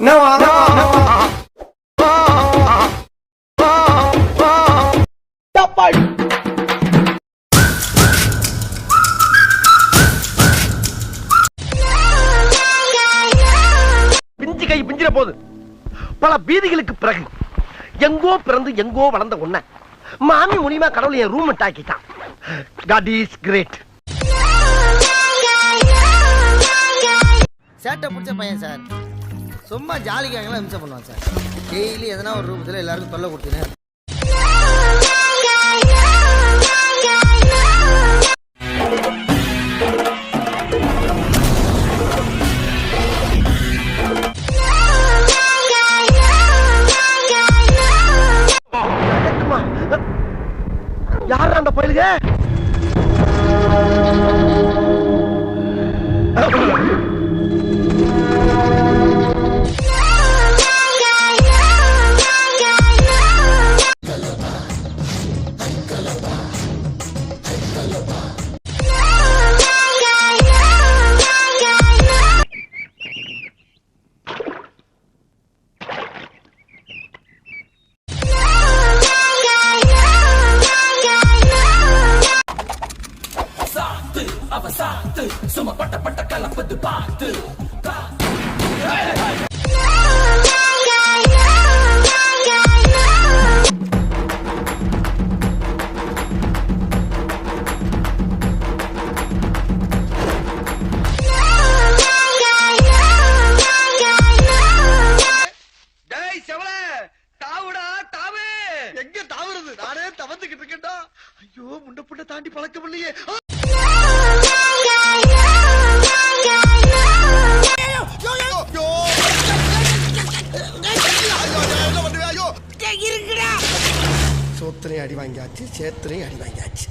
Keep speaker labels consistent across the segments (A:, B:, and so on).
A: பிஞ்சு கை பிஞ்சிர போது பல பீதிகளுக்கு பிறகு எங்கோ பிறந்து எங்கோ வளர்ந்த உன்னை மாமி முனிமா கடவுள் என் ரூம் ஆக்கிட்டான். God is great.
B: சேட்டை பிடிச்ச பையன் சார். சும்மா ஜாலிக்காகலாம் இம்சை பண்ணுவான் சார். டெய்லி எதனா ஒரு ரூபத்தில் எல்லாருக்கும் தொல்லை கொடுத்துனேன்.
A: யாரா அந்த பயலுக? சும்மா பட்ட பட்ட கலப்பது பார்த்து எங்க தாவுறது? நானே தவந்துகிட்டு இருக்கேன்டா. ஐயோ முண்ட புண்ட தாண்டி பழக்கம் இல்லையே. சோத்திரை அடி வாங்கியாச்சு, சேத்திரை அடி வாங்கியாச்சு.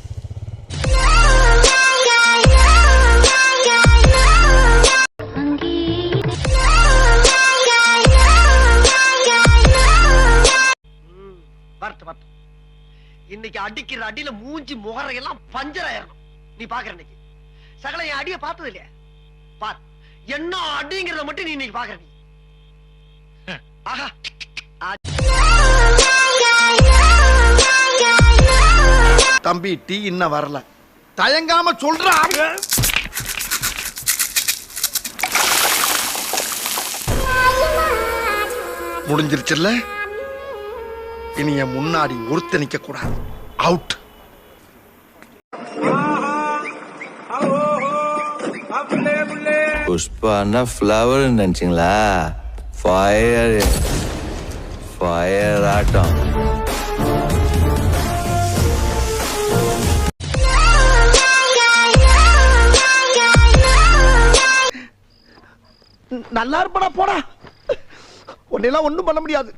A: இன்னைக்கு அடிக்கிற அடியில மூஞ்சி முகரையெல்லாம் பஞ்சர் ஆயிரணும். நீ பாக்குற இன்னைக்கு சகல என் அடிய பார்த்தது இல்லையா? பார் என்ன அடிங்கிறத மட்டும் நீ இன்னைக்கு பாக்குற. நீ ஆஹா தம்பி டீ இன்னும் வரல. தயங்காம சொல்றா. முடிஞ்சிருச்சுல்ல? இனி என் முன்னாடி ஒருத்த நிக்க கூடாது. அவுட்.
C: புஷ்பானா ஃப்ளவர் நினைச்சிங்களா? ஃபயர் ஃபயர் ஆட்டம்.
A: நல்லா இருப்படா போடா. உன்னெல்லாம் ஒண்ணும் பண்ண முடியாது.